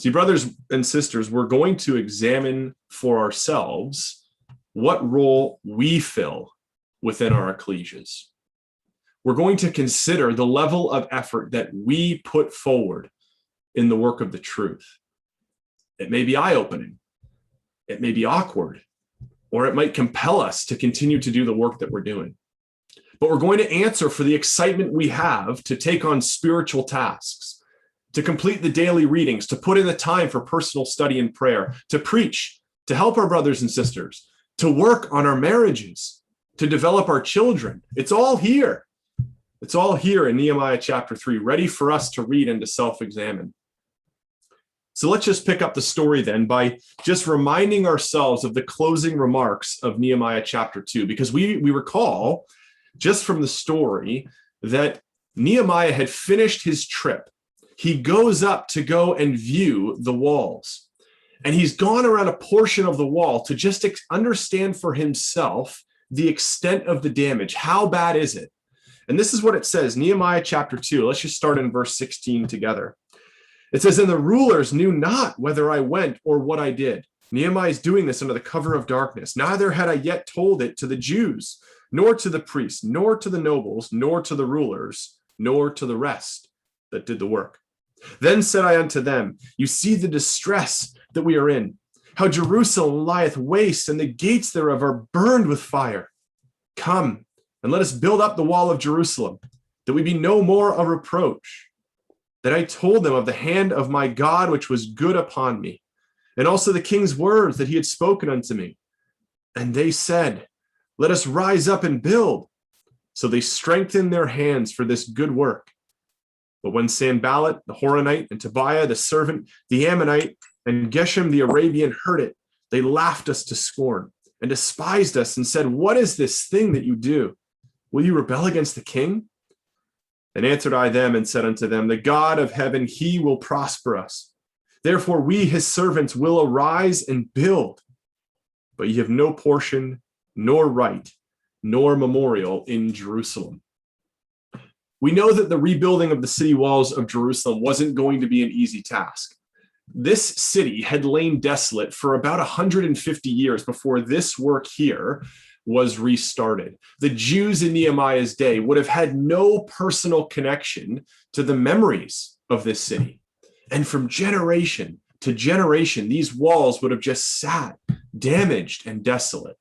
See, brothers and sisters, we're going to examine for ourselves what role we fill within our ecclesias. We're going to consider the level of effort that we put forward in the work of the truth. It may be eye-opening, it may be awkward, or it might compel us to continue to do the work that we're doing. But we're going to answer for the excitement we have to take on spiritual tasks, to complete the daily readings, to put in the time for personal study and prayer, to preach, to help our brothers and sisters, to work on our marriages, to develop our children. It's all here. It's all here in Nehemiah chapter 3, ready for us to read and to self-examine. So let's just pick up the story then by just reminding ourselves of the closing remarks of Nehemiah chapter 2, because we recall just from the story that Nehemiah had finished his trip. He goes up to go and view the walls. And he's gone around a portion of the wall to just understand for himself the extent of the damage. How bad is it? And this is what it says, Nehemiah chapter 2. Let's just start in verse 16 together. It says, "And the rulers knew not whether I went or what I did." Nehemiah is doing this under the cover of darkness. "Neither had I yet told it to the Jews, nor to the priests, nor to the nobles, nor to the rulers, nor to the rest that did the work. Then said I unto them, You see the distress that we are in, how Jerusalem lieth waste, and the gates thereof are burned with fire. Come, and let us build up the wall of Jerusalem, that we be no more a reproach. That I told them of the hand of my God, which was good upon me, and also the king's words that he had spoken unto me. And they said, Let us rise up and build. So they strengthened their hands for this good work. But when Sanballat the Horonite, and Tobiah the servant, the Ammonite, and Geshem the Arabian heard it, they laughed us to scorn, and despised us, and said, What is this thing that you do? Will you rebel against the king? And answered I them, and said unto them, The God of heaven, he will prosper us. Therefore we, his servants, will arise and build. But ye have no portion, nor right, nor memorial in Jerusalem." We know that the rebuilding of the city walls of Jerusalem wasn't going to be an easy task. This city had lain desolate for about 150 years before this work here was restarted. The Jews in Nehemiah's day would have had no personal connection to the memories of this city. And from generation to generation, these walls would have just sat damaged and desolate.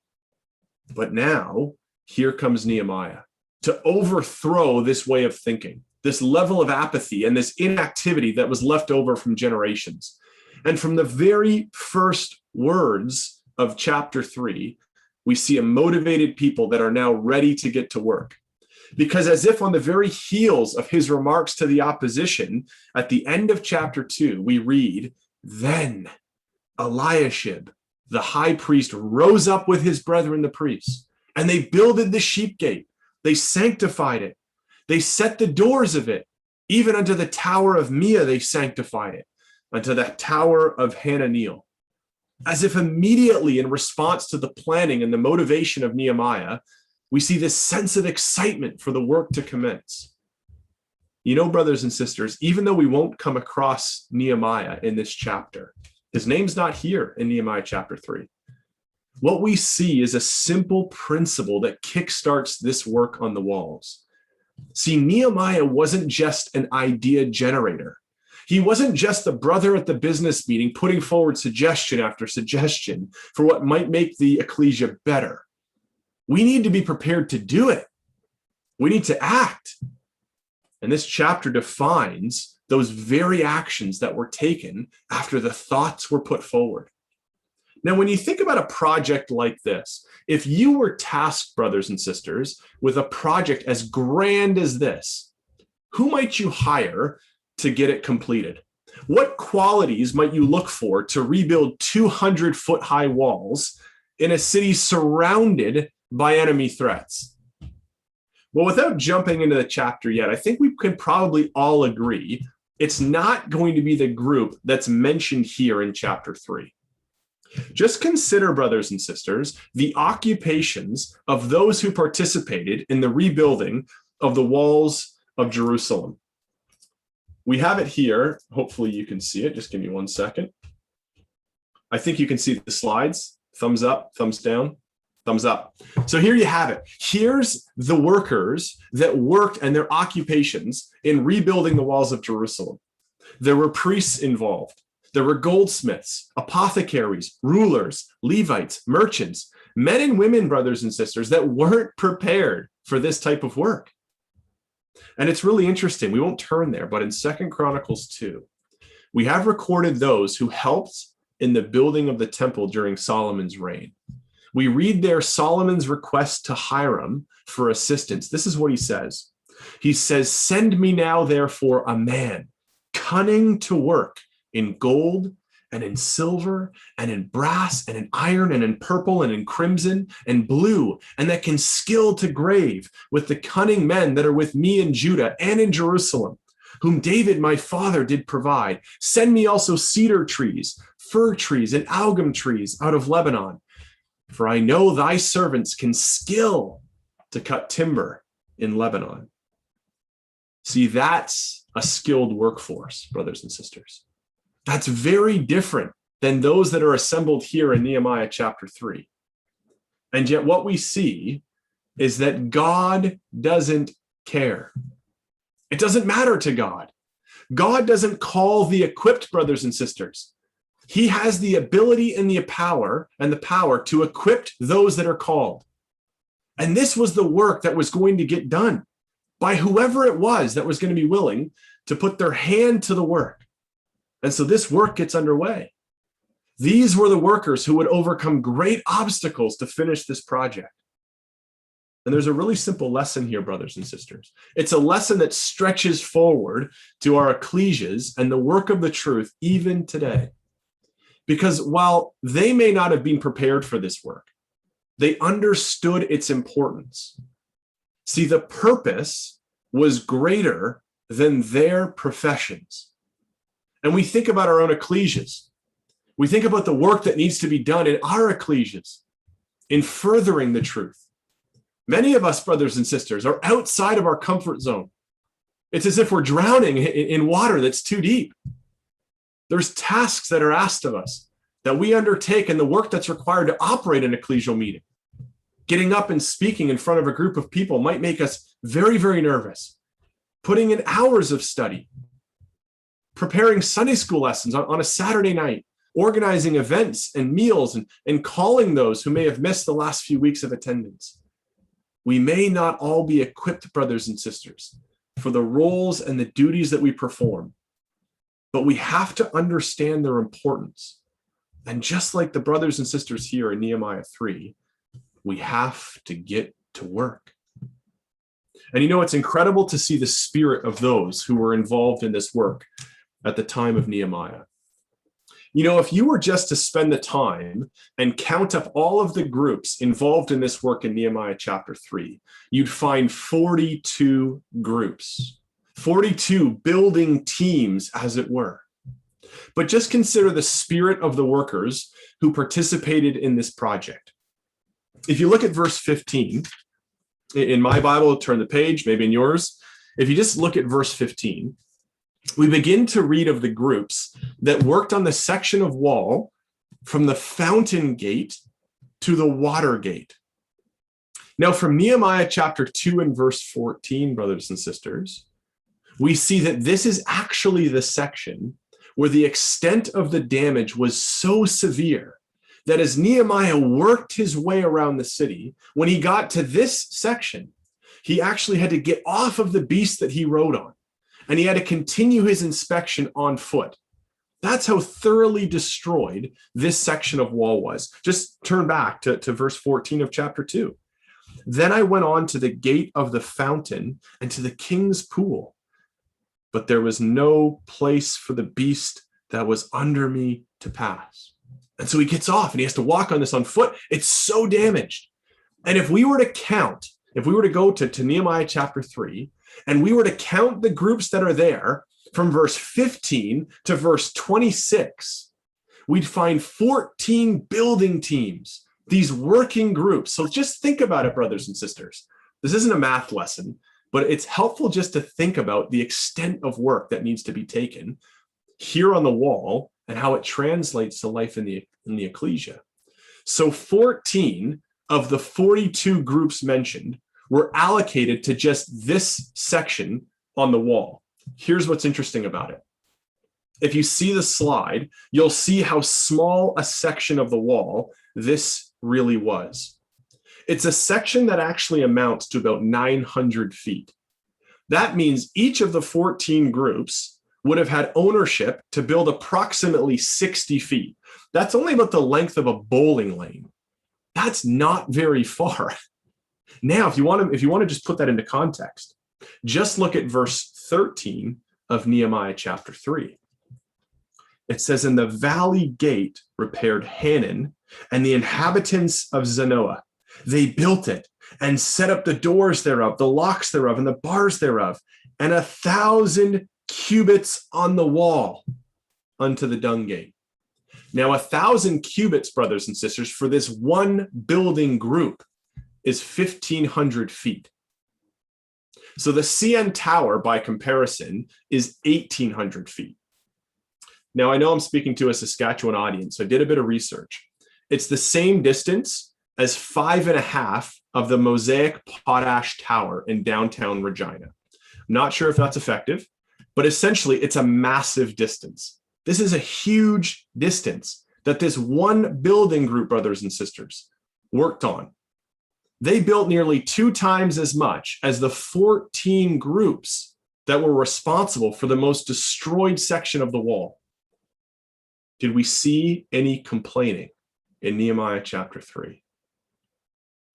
But now, here comes Nehemiah to overthrow this way of thinking, this level of apathy and this inactivity that was left over from generations. And from the very first words of chapter 3, we see a motivated people that are now ready to get to work. Because as if on the very heels of his remarks to the opposition, at the end of chapter 2, we read, "Then Eliashib, the high priest, rose up with his brethren the priests, and they builded the sheep gate. They sanctified it. They set the doors of it. Even unto the tower of Mia they sanctified it, unto the tower of Hananiel." As if immediately in response to the planning and the motivation of Nehemiah, we see this sense of excitement for the work to commence. You know, brothers and sisters, even though we won't come across Nehemiah in this chapter, his name's not here in Nehemiah chapter 3. What we see is a simple principle that kickstarts this work on the walls. See, Nehemiah wasn't just an idea generator. He wasn't just the brother at the business meeting putting forward suggestion after suggestion for what might make the ecclesia better. We need to be prepared to do it. We need to act. And this chapter defines those very actions that were taken after the thoughts were put forward. Now, when you think about a project like this, if you were tasked, brothers and sisters, with a project as grand as this, who might you hire to get it completed? What qualities might you look for to rebuild 200-foot-high walls in a city surrounded by enemy threats? Well, without jumping into the chapter yet, I think we can probably all agree it's not going to be the group that's mentioned here in chapter 3. Just consider, brothers and sisters, the occupations of those who participated in the rebuilding of the walls of Jerusalem. we have it here. Hopefully you can see it. Just give me 1 second. I think you can see the slides. Thumbs up, thumbs down, thumbs up. So here you have it. Here's the workers that worked and their occupations in rebuilding the walls of Jerusalem. There were priests involved. There were goldsmiths, apothecaries, rulers, Levites, merchants, men and women, brothers and sisters, that weren't prepared for this type of work. And it's really interesting. We won't turn there, but in 2 Chronicles 2, we have recorded those who helped in the building of the temple during Solomon's reign. We read there Solomon's request to Hiram for assistance. This is what he says. He says, "Send me now, therefore, a man cunning to work in gold and in silver and in brass and in iron and in purple and in crimson and blue, and that can skill to grave with the cunning men that are with me in Judah and in Jerusalem, whom David my father did provide. Send me also cedar trees, fir trees, and algum trees out of Lebanon. For I know thy servants can skill to cut timber in Lebanon." See, that's a skilled workforce, brothers and sisters. That's very different than those that are assembled here in Nehemiah chapter 3. And yet what we see is that God doesn't care. It doesn't matter to God. God doesn't call the equipped, brothers and sisters. He has the ability and the power to equip those that are called. And this was the work that was going to get done by whoever it was that was going to be willing to put their hand to the work. And so this work gets underway. These were the workers who would overcome great obstacles to finish this project. And there's a really simple lesson here, brothers and sisters. It's a lesson that stretches forward to our ecclesias and the work of the truth even today. Because while they may not have been prepared for this work, they understood its importance. See, the purpose was greater than their professions. And we think about our own ecclesias. We think about the work that needs to be done in our ecclesias in furthering the truth. Many of us, brothers and sisters, are outside of our comfort zone. It's as if we're drowning in water that's too deep. There's tasks that are asked of us that we undertake and the work that's required to operate an ecclesial meeting. Getting up and speaking in front of a group of people might make us very, very nervous. Putting in hours of study, preparing Sunday school lessons on a Saturday night, organizing events and meals and calling those who may have missed the last few weeks of attendance. We may not all be equipped, brothers and sisters, for the roles and the duties that we perform, but we have to understand their importance. And just like the brothers and sisters here in Nehemiah 3, we have to get to work. And it's incredible to see the spirit of those who were involved in this work at the time of Nehemiah. If you were just to spend the time and count up all of the groups involved in this work in Nehemiah chapter 3, you'd find 42 groups, 42 building teams, as it were. But just consider the spirit of the workers who participated in this project. If you look at verse 15, in my Bible, turn the page, maybe in yours. If you just look at verse 15, we begin to read of the groups that worked on the section of wall from the fountain gate to the water gate. Now, from Nehemiah chapter 2 and verse 14, brothers and sisters, we see that this is actually the section where the extent of the damage was so severe that as Nehemiah worked his way around the city, when he got to this section, he actually had to get off of the beast that he rode on, and he had to continue his inspection on foot. That's how thoroughly destroyed this section of wall was. Just turn back to verse 14 of chapter 2. Then I went on to the gate of the fountain and to the king's pool, but there was no place for the beast that was under me to pass. And so he gets off and he has to walk on this on foot. It's so damaged. And if we were to count, if we were to go to Nehemiah chapter 3, and we were to count the groups that are there from verse 15 to verse 26, we'd find 14 building teams, these working groups. So just think about it, brothers and sisters. This isn't a math lesson. but it's helpful just to think about the extent of work that needs to be taken here on the wall and how it translates to life in the ecclesia. So 14 of the 42 groups mentioned were allocated to just this section on the wall. Here's what's interesting about it. If you see the slide, you'll see how small a section of the wall this really was. It's a section that actually amounts to about 900 feet. That means each of the 14 groups would have had ownership to build approximately 60 feet. That's only about the length of a bowling lane. That's not very far. Now, if you want to just put that into context, just look at verse 13 of Nehemiah chapter 3. It says, "And the valley gate repaired Hanan and the inhabitants of Zanoah. They built it and set up the doors thereof, the locks thereof, and the bars thereof, and 1,000 cubits on the wall unto the dung gate." Now, 1,000 cubits, brothers and sisters, for this one building group is 1,500 feet. So the CN Tower, by comparison, is 1,800 feet. Now, I know I'm speaking to a Saskatchewan audience, so I did a bit of research. It's the same distance as 5.5 of the Mosaic Potash Tower in downtown Regina. I'm not sure if that's effective, but essentially it's a massive distance. This is a huge distance that this one building group, brothers and sisters, worked on. They built nearly 2 times as much as the 14 groups that were responsible for the most destroyed section of the wall. Did we see any complaining in Nehemiah chapter 3?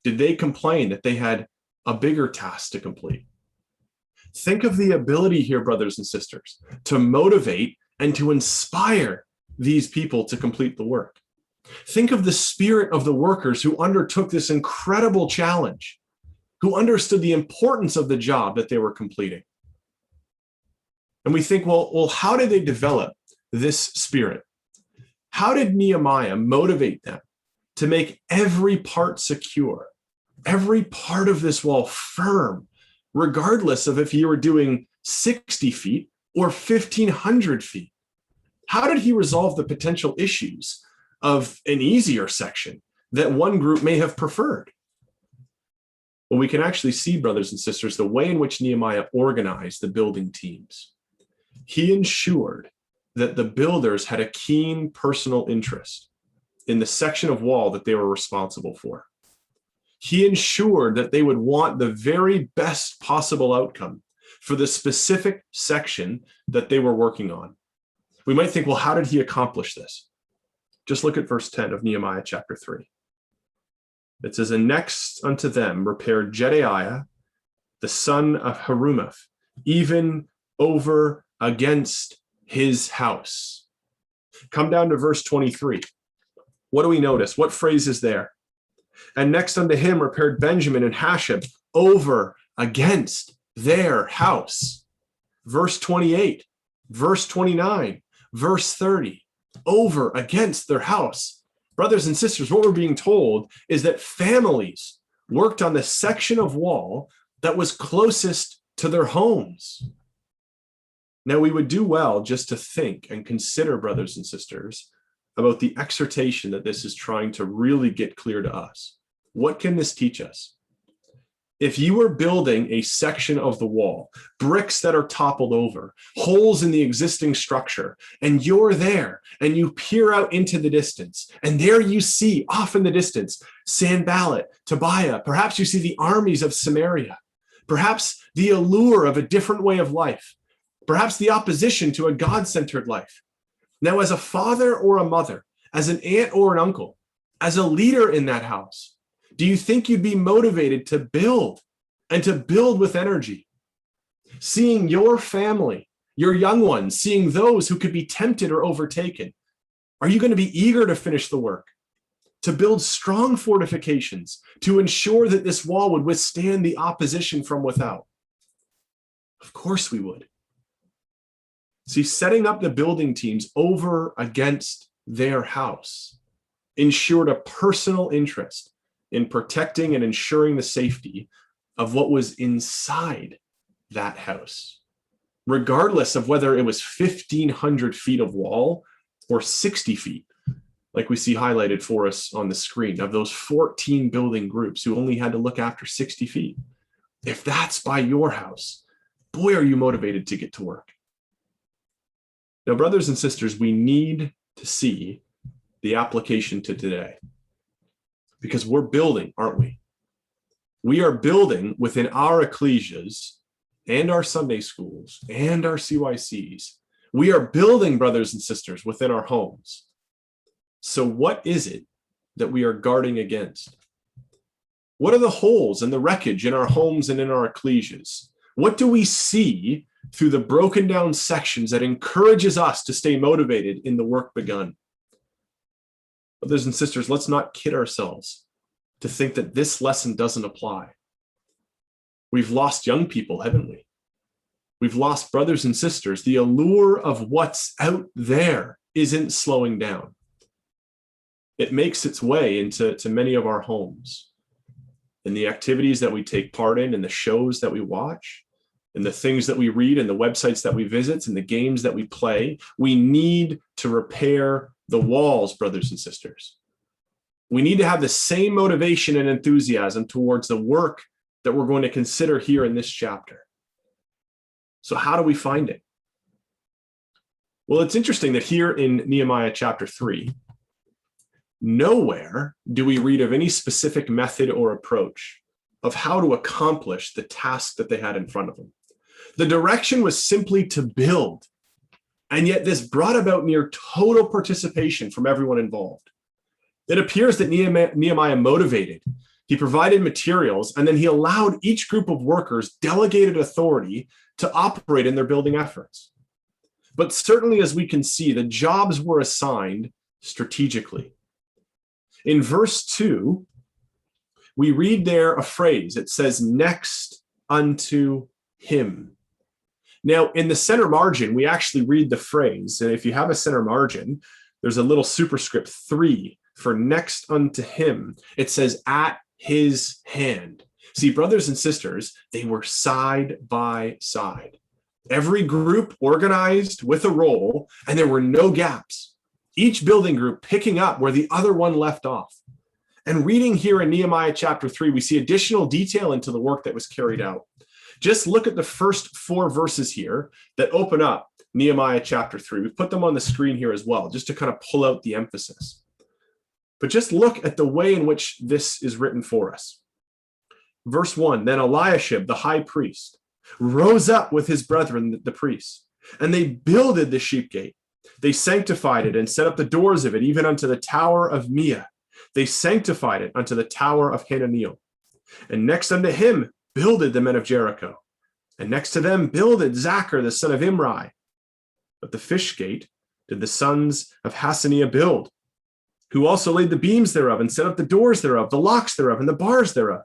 Did they complain that they had a bigger task to complete? Think of the ability here, brothers and sisters, to motivate and to inspire these people to complete the work. Think of the spirit of the workers who undertook this incredible challenge, who understood the importance of the job that they were completing. And we think, well, how did they develop this spirit? How did Nehemiah motivate them to make every part secure, every part of this wall firm, regardless of if you were doing 60 feet or 1,500 feet? How did he resolve the potential issues of an easier section that one group may have preferred? Well, we can actually see, brothers and sisters, the way in which Nehemiah organized the building teams. He ensured that the builders had a keen personal interest in the section of wall that they were responsible for. He ensured that they would want the very best possible outcome for the specific section that they were working on. We might think, well, how did he accomplish this? Just look at verse 10 of Nehemiah chapter 3. It says, "And next unto them repaired Jedaiah, the son of Harumaph, even over against his house." Come down to verse 23. What do we notice? What phrase is there? "And next unto him repaired Benjamin and Hashab over against their house." Verse 28, verse 29, verse 30, over against their house. Brothers and sisters, what we're being told is that families worked on the section of wall that was closest to their homes. Now, we would do well just to think and consider, brothers and sisters, about the exhortation that this is trying to really get clear to us. What can this teach us? If you were building a section of the wall, bricks that are toppled over, holes in the existing structure, and you're there and you peer out into the distance, and there you see off in the distance Sanballat, Tobiah, perhaps you see the armies of Samaria, perhaps the allure of a different way of life, perhaps the opposition to a God-centered life. Now, as a father or a mother, as an aunt or an uncle, as a leader in that house, do you think you'd be motivated to build and to build with energy? Seeing your family, your young ones, seeing those who could be tempted or overtaken, are you going to be eager to finish the work, to build strong fortifications, to ensure that this wall would withstand the opposition from without? Of course we would. See, setting up the building teams over against their house ensured a personal interest in protecting and ensuring the safety of what was inside that house, regardless of whether it was 1,500 feet of wall or 60 feet, like we see highlighted for us on the screen, of those 14 building groups who only had to look after 60 feet. If that's by your house, boy, are you motivated to get to work. Now, brothers and sisters, we need to see the application to today, because we're building, aren't we? We are building within our ecclesias and our Sunday schools and our CYCs. We are building, brothers and sisters, within our homes. So what is it that we are guarding against? What are the holes and the wreckage in our homes and in our ecclesias? What do we see through the broken down sections that encourages us to stay motivated in the work begun? Brothers and sisters, let's not kid ourselves to think that this lesson doesn't apply. We've lost young people, haven't we? We've lost brothers and sisters. The allure of what's out there isn't slowing down. It makes its way into many of our homes, in the activities that we take part in the shows that we watch, and the things that we read, and the websites that we visit, and the games that we play. We need to repair the walls, brothers and sisters. We need to have the same motivation and enthusiasm towards the work that we're going to consider here in this chapter. So how do we find it? Well, it's interesting that here in Nehemiah chapter 3, nowhere do we read of any specific method or approach of how to accomplish the task that they had in front of them. The direction was simply to build, and yet this brought about near total participation from everyone involved. It appears that Nehemiah motivated. He provided materials, and then he allowed each group of workers delegated authority to operate in their building efforts. But certainly, as we can see, the jobs were assigned strategically. In verse 2, we read there a phrase. It says, next unto him. Now, in the center margin, we actually read the phrase, and if you have a center margin, there's a little superscript 3 for next unto him. It says, at his hand. See, brothers and sisters, they were side by side. Every group organized with a role, and there were no gaps. Each building group picking up where the other one left off. And reading here in Nehemiah chapter 3, we see additional detail into the work that was carried out. Just look at the first 4 verses here that open up Nehemiah chapter 3. We've put them on the screen here as well, just to kind of pull out the emphasis. But just look at the way in which this is written for us. Verse 1, then Eliashib, the high priest, rose up with his brethren, the priests, and they builded the sheep gate. They sanctified it and set up the doors of it, even unto the tower of Meah. They sanctified it unto the tower of Hananiel. And next unto him builded the men of Jericho. And next to them builded Zachar, the son of Imri. But the fish gate did the sons of Hassaniah build, who also laid the beams thereof, and set up the doors thereof, the locks thereof, and the bars thereof.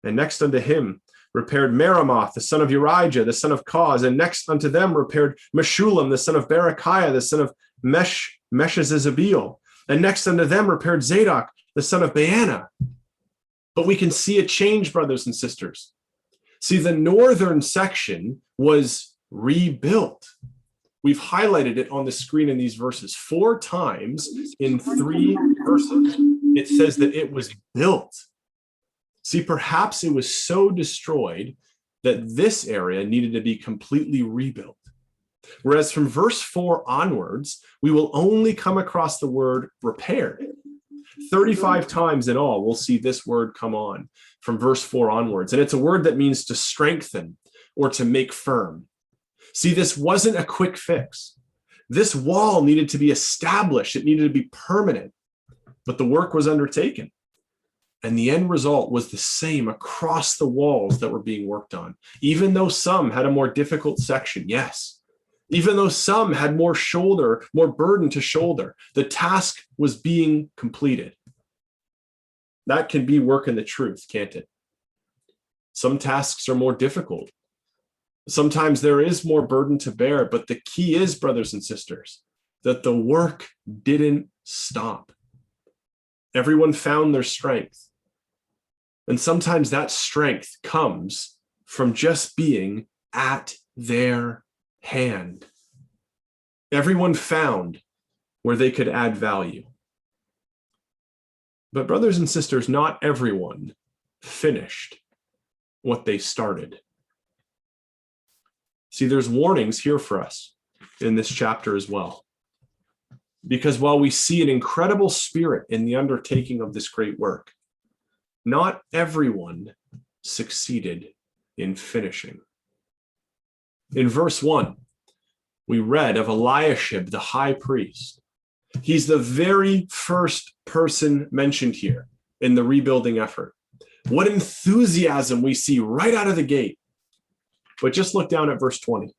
And next unto him repaired Meremoth, the son of Urijah, the son of Koz. And next unto them repaired Meshullam, the son of Berechiah, the son of Meshezabeel. And next unto them repaired Zadok, the son of Baana. But we can see a change, brothers and sisters. See, the northern section was rebuilt. We've highlighted it on the screen in these verses. 4 times in 3 verses, it says that it was built. See, perhaps it was so destroyed that this area needed to be completely rebuilt. Whereas from verse 4 onwards, we will only come across the word repaired. 35 times in all, we'll see this word come on from verse 4 onwards. And it's a word that means to strengthen or to make firm. See, this wasn't a quick fix. This wall needed to be established. It needed to be permanent. But the work was undertaken. And the end result was the same across the walls that were being worked on. Even though some had a more difficult section, yes. Even though some had more burden to shoulder, the task was being completed. That can be work in the truth, can't it? Some tasks are more difficult. Sometimes there is more burden to bear, but the key is, brothers and sisters, that the work didn't stop. Everyone found their strength. And sometimes that strength comes from just being at their hand. Everyone found where they could add value. But brothers and sisters, not everyone finished what they started. See, there's warnings here for us in this chapter as well. Because while we see an incredible spirit in the undertaking of this great work, not everyone succeeded in finishing. In verse 1, we read of Eliashib, the high priest. He's the very first person mentioned here in the rebuilding effort. What enthusiasm we see right out of the gate. But just look down at verse 20.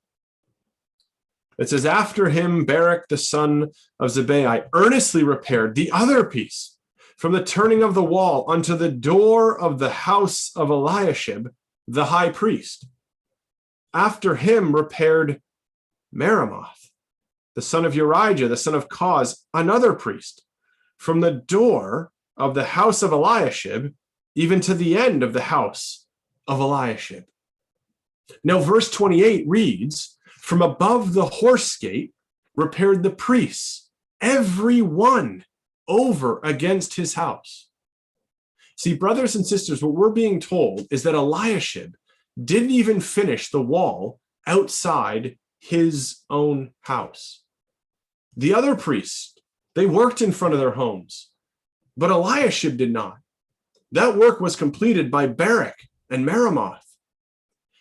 It says, after him, Barak, the son of Zebai, earnestly repaired the other piece from the turning of the wall unto the door of the house of Eliashib, the high priest. After him repaired Meremoth, the son of Urijah, the son of Koz, another priest, from the door of the house of Eliashib, even to the end of the house of Eliashib. Now, verse 28 reads, from above the horse gate repaired the priests, every one over against his house. See, brothers and sisters, what we're being told is that Eliashib didn't even finish the wall outside his own house. The other priests, they worked in front of their homes, but Eliashib did not. That work was completed by Barak and Meremoth.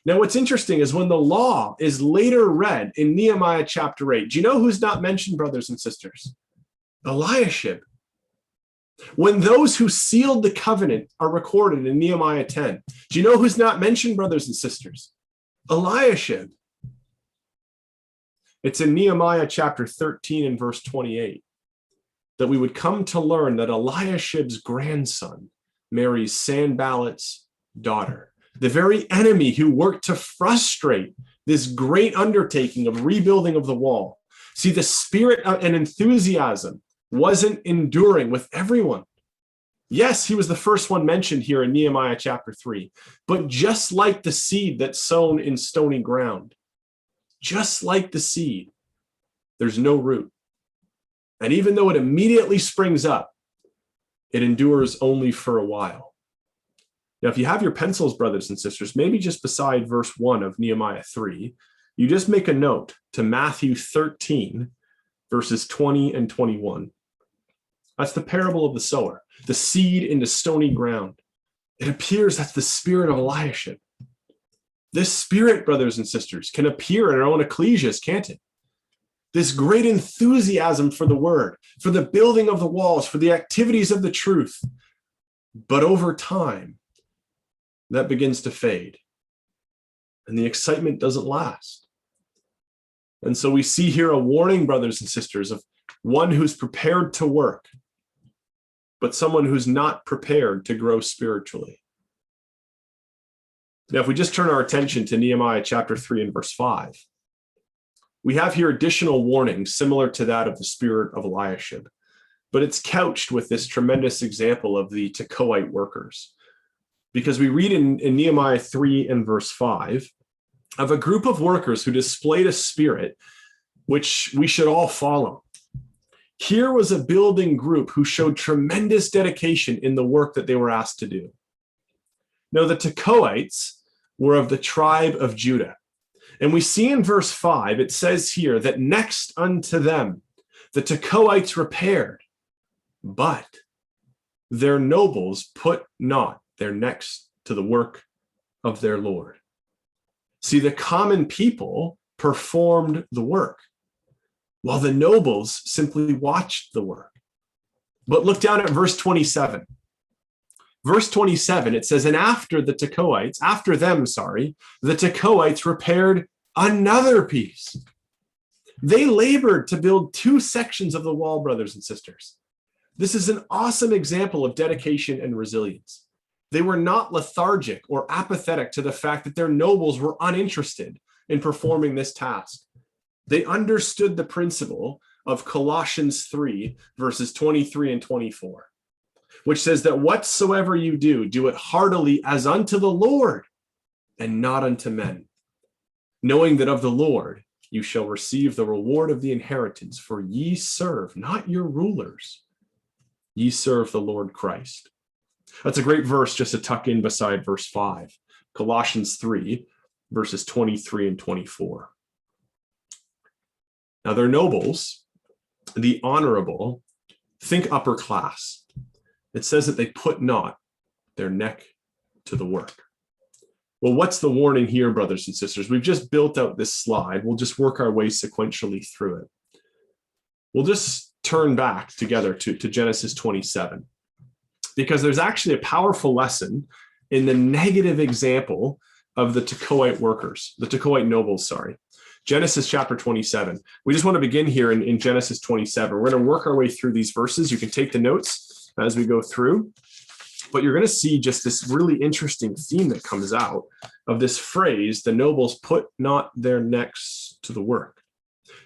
Now, what's interesting is when the law is later read in Nehemiah chapter 8, do you know who's not mentioned, brothers and sisters? Eliashib. When those who sealed the covenant are recorded in Nehemiah 10, do you know who's not mentioned, brothers and sisters? Eliashib. It's in Nehemiah chapter 13 and verse 28 that we would come to learn that Eliashib's grandson marries Sanballat's daughter, the very enemy who worked to frustrate this great undertaking of rebuilding of the wall. See, the spirit and enthusiasm wasn't enduring with everyone. Yes, he was the first one mentioned here in Nehemiah chapter 3, but just like the seed that's sown in stony ground, just like the seed, there's no root. And even though it immediately springs up, it endures only for a while. Now, if you have your pencils, brothers and sisters, maybe just beside verse 1 of Nehemiah 3, you just make a note to Matthew 13, verses 20 and 21. That's the parable of the sower, the seed into stony ground. It appears that's the spirit of Eliashib. This spirit, brothers and sisters, can appear in our own ecclesias, can't it? This great enthusiasm for the word, for the building of the walls, for the activities of the truth. But over time, that begins to fade. And the excitement doesn't last. And so we see here a warning, brothers and sisters, of one who's prepared to work, but someone who's not prepared to grow spiritually. Now, if we just turn our attention to Nehemiah chapter 3 and verse 5, we have here additional warnings similar to that of the spirit of Eliashib, but it's couched with this tremendous example of the Tekoite workers. Because we read in Nehemiah 3 and verse 5 of a group of workers who displayed a spirit which we should all follow. Here was a building group who showed tremendous dedication in the work that they were asked to do. Now, the Tekoites were of the tribe of Judah. And we see in verse 5, it says here that next unto them, the Tekoites repaired, but their nobles put not their necks to the work of their Lord. See, the common people performed the work, while the nobles simply watched the work. But look down at verse 27. Verse 27, it says, and after them, the Tekoites repaired another piece. They labored to build 2 sections of the wall, brothers and sisters. This is an awesome example of dedication and resilience. They were not lethargic or apathetic to the fact that their nobles were uninterested in performing this task. They understood the principle of Colossians 3, verses 23 and 24, which says that whatsoever you do, do it heartily as unto the Lord and not unto men, knowing that of the Lord you shall receive the reward of the inheritance, for ye serve not your rulers, ye serve the Lord Christ. That's a great verse just to tuck in beside verse 5, Colossians 3, verses 23 and 24. Now, they're nobles, the honorable, think upper class. It says that they put not their neck to the work. Well, what's the warning here, brothers and sisters? We've just built out this slide. We'll just work our way sequentially through it. We'll just turn back together to Genesis 27, because there's actually a powerful lesson in the negative example of the Tekoite workers, the Tekoite nobles, sorry. Genesis chapter 27. We just want to begin here in Genesis 27. We're going to work our way through these verses. You can take the notes as we go through, but you're going to see just this really interesting theme that comes out of this phrase, the nobles put not their necks to the work.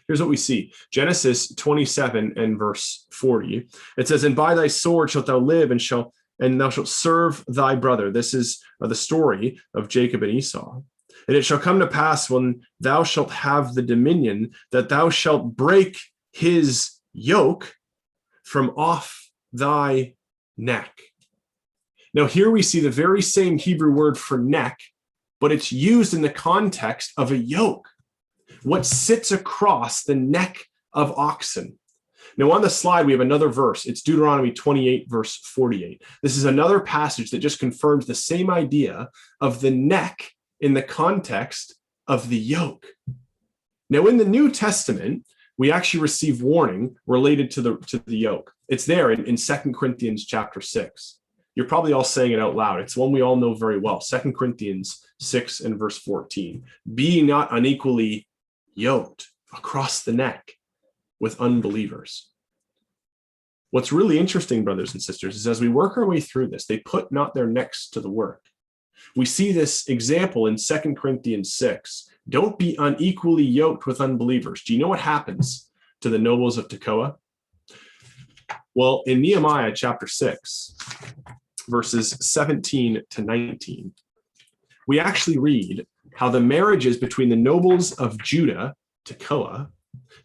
Here's what we see. Genesis 27 and verse 40. It says, and by thy sword shalt thou live, and thou shalt serve thy brother. This is the story of Jacob and Esau. And it shall come to pass when thou shalt have the dominion, that thou shalt break his yoke from off thy neck. Now here we see the very same Hebrew word for neck, but it's used in the context of a yoke, what sits across the neck of oxen. Now on the slide, we have another verse. It's Deuteronomy 28, verse 48. This is another passage that just confirms the same idea of the neck in the context of the yoke. Now in the New Testament, we actually receive warning related to the yoke. It's there in 2 Corinthians chapter 6. You're probably all saying it out loud. It's one we all know very well. 2 Corinthians 6 and verse 14. Be not unequally yoked across the neck with unbelievers. What's really interesting, brothers and sisters, is as we work our way through this, they put not their necks to the work. We see this example in 2 Corinthians 6. Don't be unequally yoked with unbelievers. Do you know what happens to the nobles of Tekoa? Well, in Nehemiah chapter 6, verses 17 to 19, we actually read how the marriages between the nobles of Judah, Tekoa,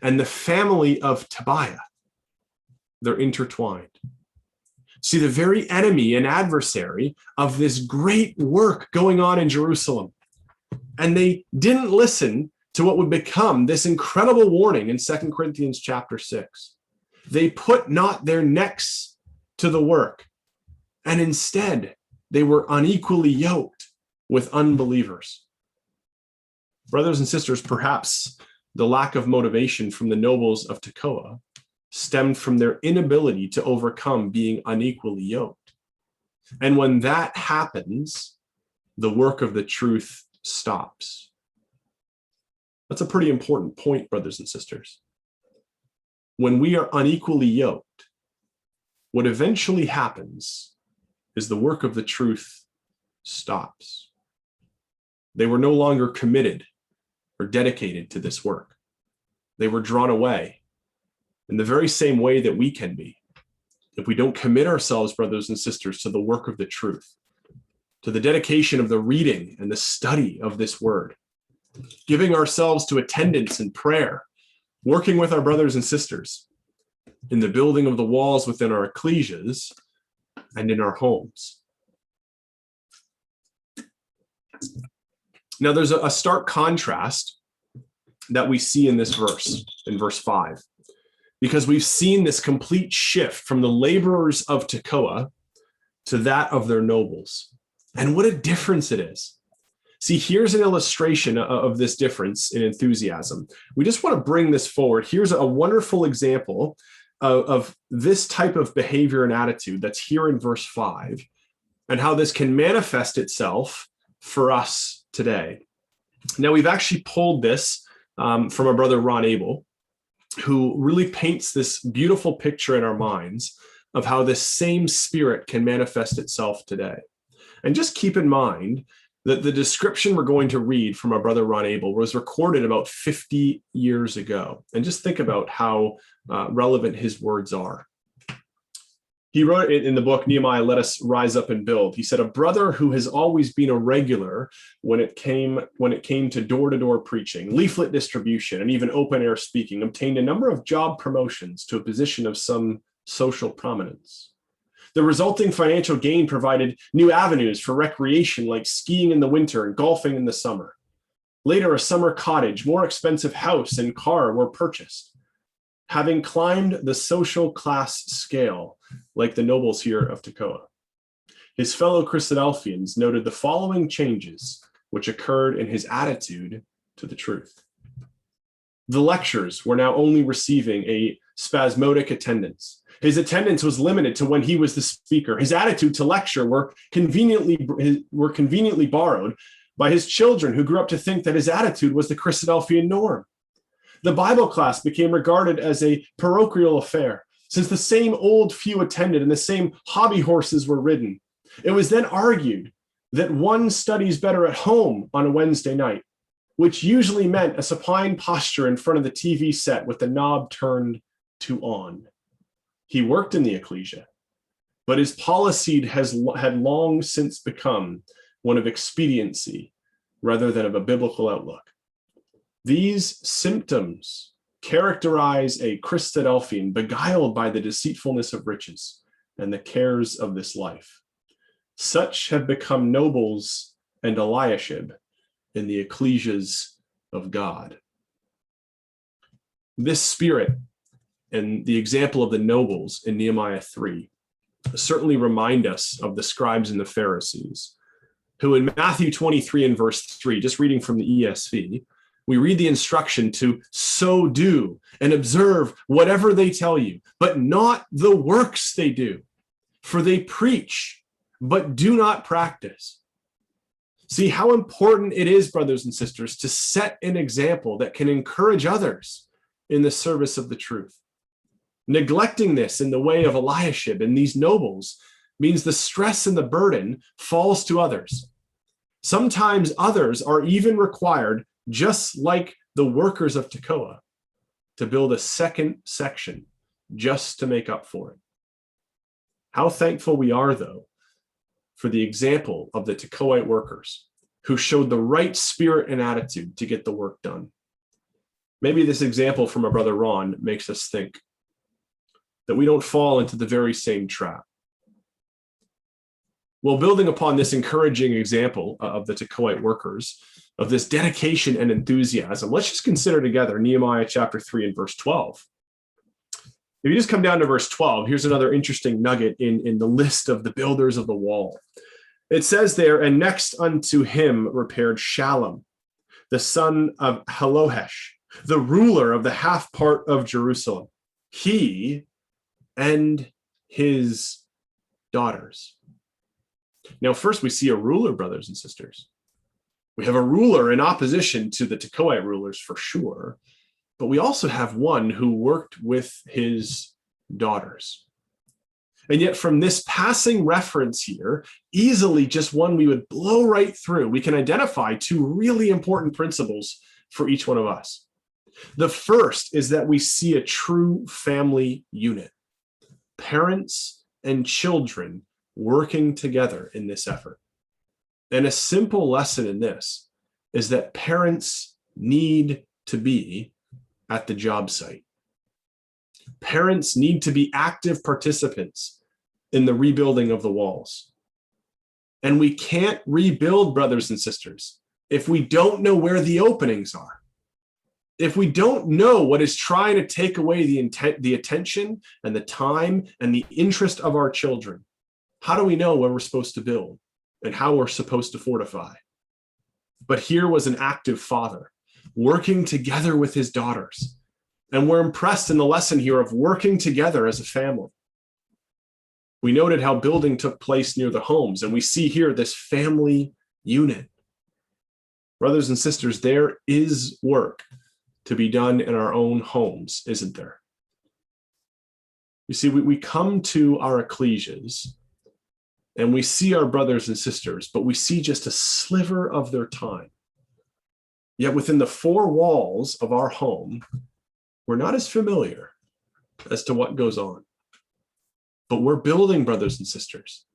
and the family of Tobiah, they're intertwined. See, the very enemy and adversary of this great work going on in Jerusalem. And they didn't listen to what would become this incredible warning in 2 Corinthians chapter 6. They put not their necks to the work, and instead they were unequally yoked with unbelievers. Brothers and sisters, perhaps the lack of motivation from the nobles of Tekoa stemmed from their inability to overcome being unequally yoked. And when that happens, the work of the truth stops. That's a pretty important point, brothers and sisters. When we are unequally yoked, what eventually happens is the work of the truth stops. They were no longer committed or dedicated to this work. They were drawn away in the very same way that we can be if we don't commit ourselves, brothers and sisters, to the work of the truth, to the dedication of the reading and the study of this word, giving ourselves to attendance and prayer, working with our brothers and sisters in the building of the walls within our ecclesias and in our homes. Now, there's a stark contrast that we see in this verse, in verse 5, because we've seen this complete shift from the laborers of Tekoa to that of their nobles. And what a difference it is. See, here's an illustration of this difference in enthusiasm. We just want to bring this forward. Here's a wonderful example of this type of behavior and attitude that's here in verse 5, and how this can manifest itself for us today. Now, we've actually pulled this from our brother Ron Abel, who really paints this beautiful picture in our minds of how this same spirit can manifest itself today. And just keep in mind that the description we're going to read from our brother Ron Abel was recorded about 50 years ago. And just think about how relevant his words are. He wrote it in the book, Nehemiah, Let Us Rise Up and Build. He said, a brother who has always been a regular when it came to door-to-door preaching, leaflet distribution, and even open-air speaking, obtained a number of job promotions to a position of some social prominence. The resulting financial gain provided new avenues for recreation like skiing in the winter and golfing in the summer. Later, a summer cottage, more expensive house, and car were purchased. Having climbed the social class scale, like the nobles here of Tekoa, his fellow Christadelphians noted the following changes which occurred in his attitude to the truth. The lectures were now only receiving a spasmodic attendance. His attendance was limited to when he was the speaker. His attitude to lecture were conveniently borrowed by his children, who grew up to think that his attitude was the Christadelphian norm. The Bible class became regarded as a parochial affair, since the same old few attended and the same hobby horses were ridden. It was then argued that one studies better at home on a Wednesday night, which usually meant a supine posture in front of the TV set with the knob turned to on. He worked in the ecclesia, but his policy had long since become one of expediency rather than of a biblical outlook. These symptoms characterize a Christadelphian beguiled by the deceitfulness of riches and the cares of this life. Such have become nobles and Eliashib in the ecclesias of God. This spirit and the example of the nobles in Nehemiah 3 certainly remind us of the scribes and the Pharisees, who in Matthew 23 and verse 3, just reading from the ESV, we read the instruction to so do and observe whatever they tell you, but not the works they do, for they preach, but do not practice. See how important it is, brothers and sisters, to set an example that can encourage others in the service of the truth. Neglecting this in the way of Eliashib and these nobles means the stress and the burden falls to others. Sometimes others are even required, just like the workers of Tekoa, to build a second section just to make up for it. How thankful we are, though, for the example of the Tekoite workers who showed the right spirit and attitude to get the work done. Maybe this example from our brother Ron makes us think that we don't fall into the very same trap. Well, building upon this encouraging example of the Tekoite workers, of this dedication and enthusiasm, let's just consider together Nehemiah chapter 3 and verse 12. If you just come down to verse 12, here's another interesting nugget in the list of the builders of the wall. It says there, and next unto him repaired Shallum, the son of Halohesh, the ruler of the half part of Jerusalem, he and his daughters. Now, first we see a ruler, brothers and sisters. We have a ruler in opposition to the Tekoite rulers for sure, but we also have one who worked with his daughters. And yet from this passing reference here, easily just one we would blow right through, we can identify two really important principles for each one of us. The first is that we see a true family unit, parents and children working together in this effort. And a simple lesson in this is that parents need to be at the job site. Parents need to be active participants in the rebuilding of the walls. And we can't rebuild, brothers and sisters, if we don't know where the openings are. If we don't know what is trying to take away the attention and the time and the interest of our children, how do we know where we're supposed to build and how we're supposed to fortify? But here was an active father working together with his daughters. And we're impressed in the lesson here of working together as a family. We noted how building took place near the homes, and we see here this family unit. Brothers and sisters, there is work to be done in our own homes, isn't there? You see, we come to our ecclesias and we see our brothers and sisters, but we see just a sliver of their time. Yet within the four walls of our home, we're not as familiar as to what goes on. But we're building, brothers and sisters.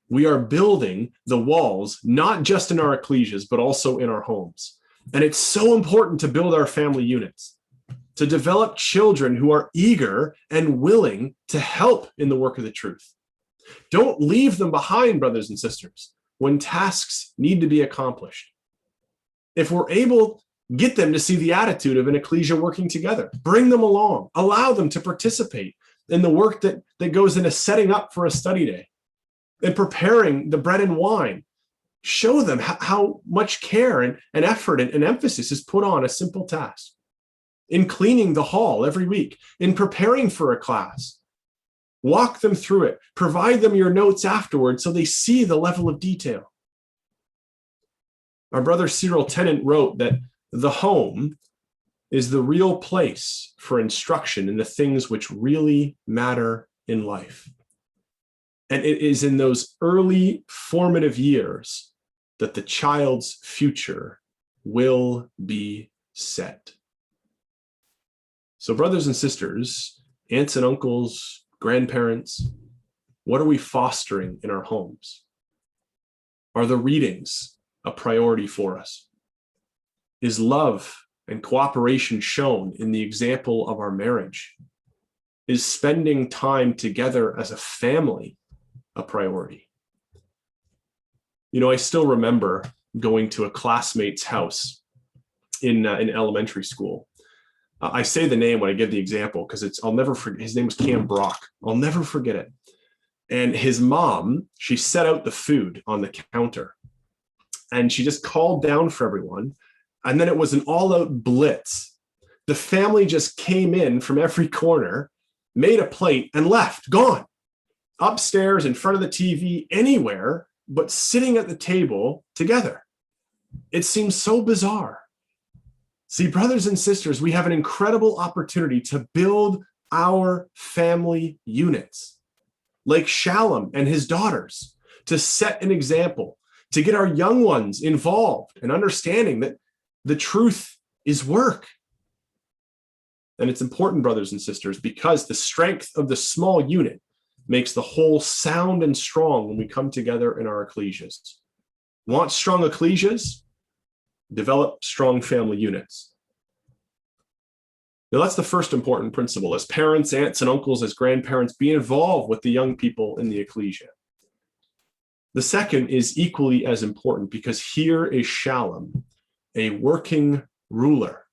We are building the walls, not just in our ecclesias, but also in our homes. And it's so important to build our family units, to develop children who are eager and willing to help in the work of the truth. Don't leave them behind, brothers and sisters, when tasks need to be accomplished. If we're able, get them to see the attitude of an ecclesia working together. Bring them along. Allow them to participate in the work that goes into setting up for a study day and preparing the bread and wine. Show them how much care and effort and emphasis is put on a simple task. In cleaning the hall every week, in preparing for a class. Walk them through it. Provide them your notes afterwards so they see the level of detail. Our brother Cyril Tennant wrote that the home is the real place for instruction in the things which really matter in life. And it is in those early formative years that the child's future will be set. So, brothers and sisters, aunts and uncles, grandparents, what are we fostering in our homes? Are the readings a priority for us? Is love and cooperation shown in the example of our marriage? Is spending time together as a family a priority? You know, I still remember going to a classmate's house in elementary school. I say the name when I give the example because I'll never forget. His name was Cam Brock. I'll never forget it. And his mom, she set out the food on the counter and she just called down for everyone. And then it was an all-out blitz. The family just came in from every corner, made a plate and left, gone. Upstairs, in front of the TV, anywhere, but sitting at the table together. It seems so bizarre. See, brothers and sisters, we have an incredible opportunity to build our family units, like Shalom and his daughters, to set an example, to get our young ones involved and understanding that the truth is work. And it's important, brothers and sisters, because the strength of the small unit makes the whole sound and strong when we come together in our ecclesias. Want strong ecclesias? Develop strong family units. Now, that's the first important principle. As parents, aunts, and uncles, as grandparents, be involved with the young people in the ecclesia. The second is equally as important because here is Shalom, a working ruler.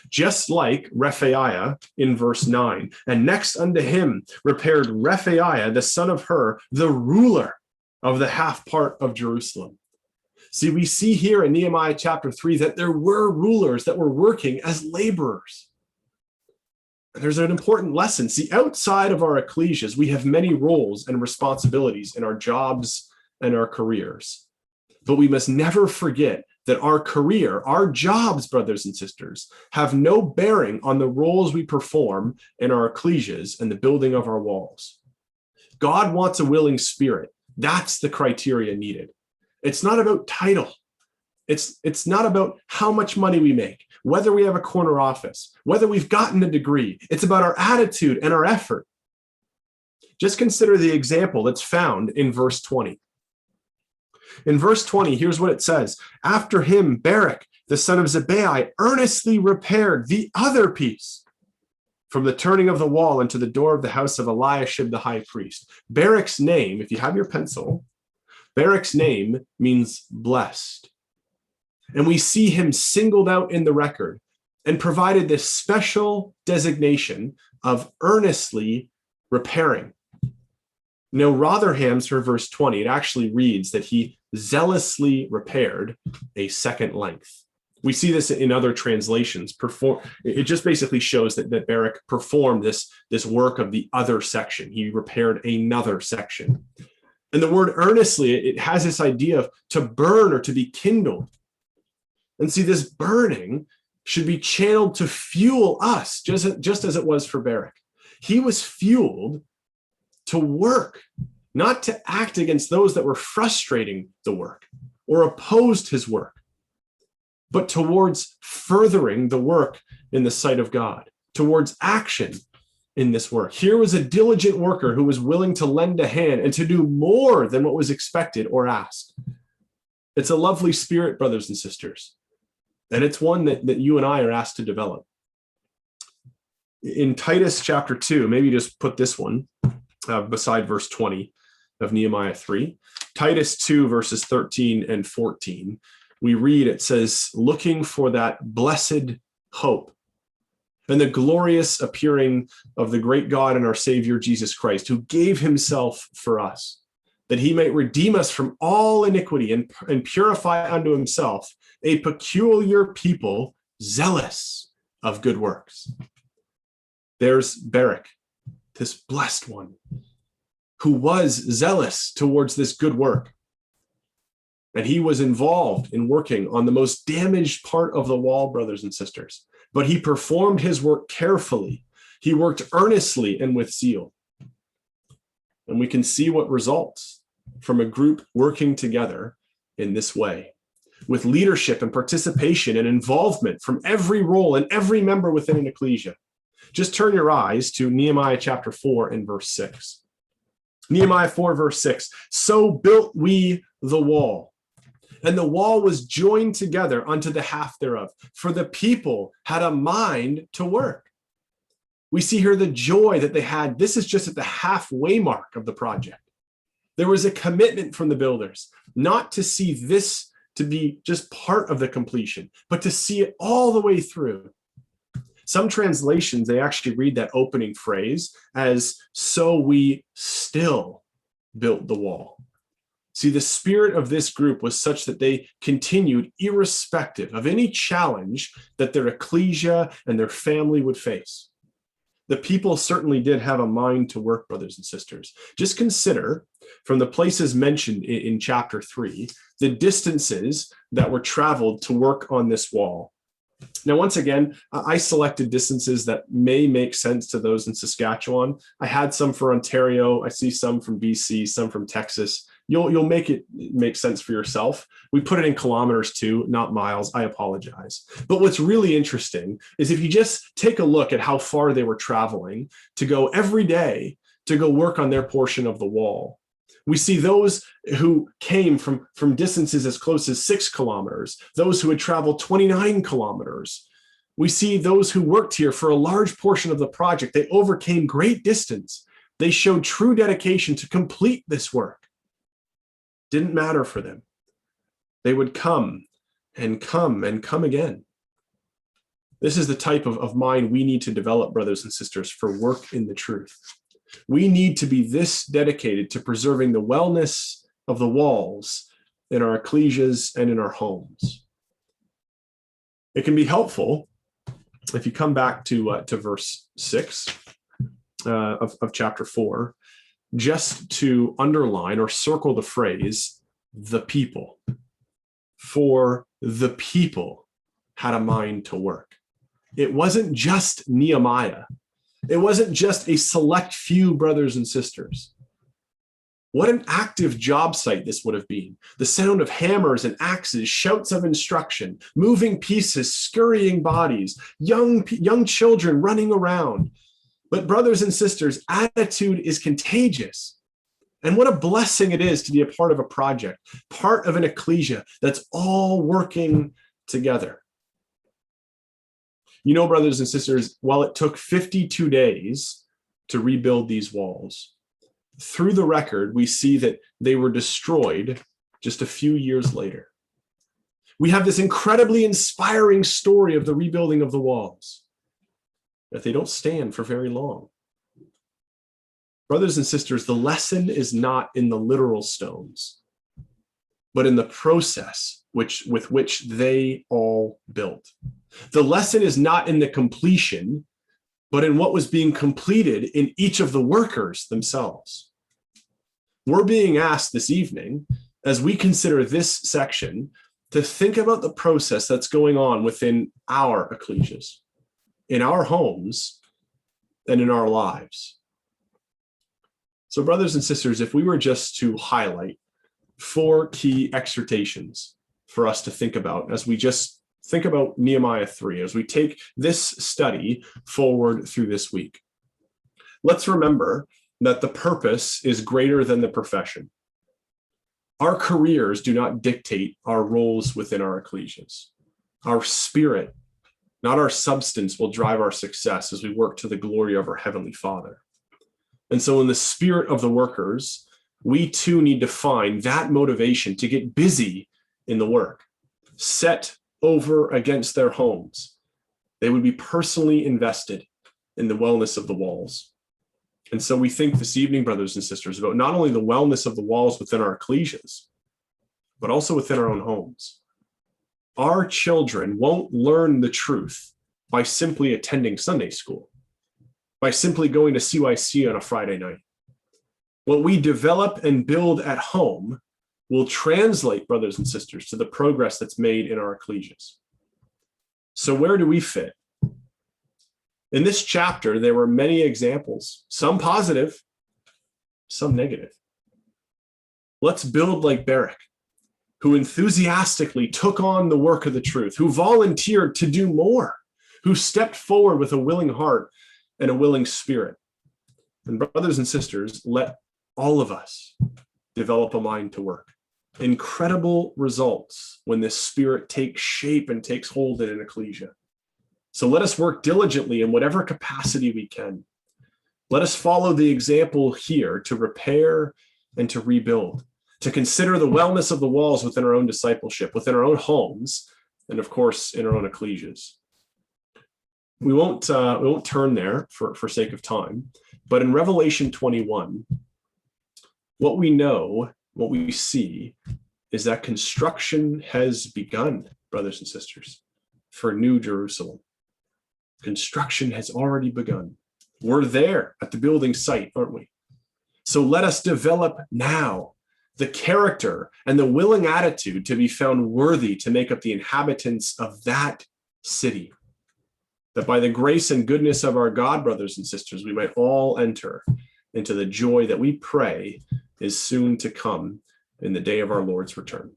Just like Rephaiah in verse 9. And next unto him repaired Rephaiah, the son of Hur, the ruler of the half part of Jerusalem. See, we see here in Nehemiah chapter 3 that there were rulers that were working as laborers. And there's an important lesson. See, outside of our ecclesias, we have many roles and responsibilities in our jobs and our careers. But we must never forget that our career, our jobs, brothers and sisters, have no bearing on the roles we perform in our ecclesias and the building of our walls. God wants a willing spirit. That's the criteria needed. It's not about title. It's not about how much money we make, whether we have a corner office, whether we've gotten a degree. It's about our attitude and our effort. Just consider the example that's found in verse 20. In verse 20, here's what it says. After him, Barak, the son of Zebai, earnestly repaired the other piece from the turning of the wall into the door of the house of Eliashib the high priest. Barak's name, if you have your pencil, Barak's name means blessed. And we see him singled out in the record and provided this special designation of earnestly repairing. Now, Rotherham's for verse 20, it actually reads that he zealously repaired a second length. We see this in other translations. It just basically shows that Barak performed this work of the other section. He repaired another section. And the word earnestly, it has this idea of to burn or to be kindled. And see, this burning should be channeled to fuel us, just as it was for Barak. He was fueled to work, not to act against those that were frustrating the work or opposed his work, but towards furthering the work in the sight of God, towards action in this work. Here was a diligent worker who was willing to lend a hand and to do more than what was expected or asked. It's a lovely spirit, brothers and sisters, and it's one that you and I are asked to develop. In Titus chapter 2, maybe just put this one beside verse 20 of Nehemiah 3. Titus 2, verses 13 and 14, we read, it says, looking for that blessed hope and the glorious appearing of the great God and our Savior Jesus Christ, who gave himself for us, that he might redeem us from all iniquity and purify unto himself a peculiar people, zealous of good works. There's Barak, this blessed one, who was zealous towards this good work. And he was involved in working on the most damaged part of the wall, brothers and sisters. But he performed his work carefully. He worked earnestly and with zeal. And we can see what results from a group working together in this way, with leadership and participation and involvement from every role and every member within an ecclesia. Just turn your eyes to Nehemiah chapter 4 and verse 6. Nehemiah 4, verse 6. So built we the wall, and the wall was joined together unto the half thereof, for the people had a mind to work. We see here the joy that they had. This is just at the halfway mark of the project. There was a commitment from the builders, not to see this to be just part of the completion, but to see it all the way through. Some translations, they actually read that opening phrase as, so we still built the wall. See, the spirit of this group was such that they continued irrespective of any challenge that their ecclesia and their family would face. The people certainly did have a mind to work, brothers and sisters. Just consider, from the places mentioned in chapter 3, the distances that were traveled to work on this wall. Now, once again, I selected distances that may make sense to those in Saskatchewan. I had some for Ontario. I see some from BC, some from Texas. You'll make it make sense for yourself. We put it in kilometers too, not miles. I apologize. But what's really interesting is if you just take a look at how far they were traveling to go every day to go work on their portion of the wall. We see those who came from distances as close as 6 kilometers, those who had traveled 29 kilometers. We see those who worked here for a large portion of the project. They overcame great distance. They showed true dedication to complete this work. Didn't matter for them. They would come and come and come again. This is the type of mind we need to develop, brothers and sisters, for work in the truth. We need to be this dedicated to preserving the wellness of the walls in our ecclesias and in our homes. It can be helpful if you come back to verse 6 of chapter 4, just to underline or circle the phrase, the people. For the people had a mind to work. It wasn't just Nehemiah. It wasn't just a select few brothers and sisters. What an active job site this would have been. The sound of hammers and axes, shouts of instruction, moving pieces, scurrying bodies, young children running around. But brothers and sisters, attitude is contagious. And what a blessing it is to be a part of a project, part of an ecclesia that's all working together. You know, brothers and sisters, while it took 52 days to rebuild these walls, through the record, we see that they were destroyed just a few years later. We have this incredibly inspiring story of the rebuilding of the walls, but they don't stand for very long. Brothers and sisters, the lesson is not in the literal stones, but in the process with which they all built. The lesson is not in the completion, but in what was being completed in each of the workers themselves. We're being asked this evening, as we consider this section, to think about the process that's going on within our ecclesias, in our homes, and in our lives. So, brothers and sisters, if we were just to highlight 4 key exhortations for us to think about as we just think about Nehemiah 3, as we take this study forward through this week. let's remember that the purpose is greater than the profession. Our careers do not dictate our roles within our ecclesias. Our spirit, not our substance, will drive our success as we work to the glory of our Heavenly Father. And so in the spirit of the workers, we too need to find that motivation to get busy in the work, set over against their homes. They would be personally invested in the wellness of the walls. And so we think this evening, brothers and sisters, about not only the wellness of the walls within our ecclesias, but also within our own homes. Our children won't learn the truth by simply attending Sunday school, by simply going to CYC on a Friday night. What we develop and build at home will translate, brothers and sisters, to the progress that's made in our ecclesias. So where do we fit? In this chapter, there were many examples, some positive, some negative. Let's build like Barak, who enthusiastically took on the work of the truth, who volunteered to do more, who stepped forward with a willing heart and a willing spirit. And brothers and sisters, let all of us develop a mind to work. Incredible results when this spirit takes shape and takes hold in an ecclesia. So let us work diligently in whatever capacity we can. Let us follow the example here to repair and to rebuild, to consider the wellness of the walls within our own discipleship, within our own homes, and of course, in our own ecclesias. We won't turn there for sake of time, but in Revelation 21, what we know, what we see, is that construction has begun, brothers and sisters, for New Jerusalem. Construction has already begun. We're there at the building site, aren't we? So let us develop now the character and the willing attitude to be found worthy to make up the inhabitants of that city, that by the grace and goodness of our God, brothers and sisters, we might all enter into the joy that we pray is soon to come in the day of our Lord's return.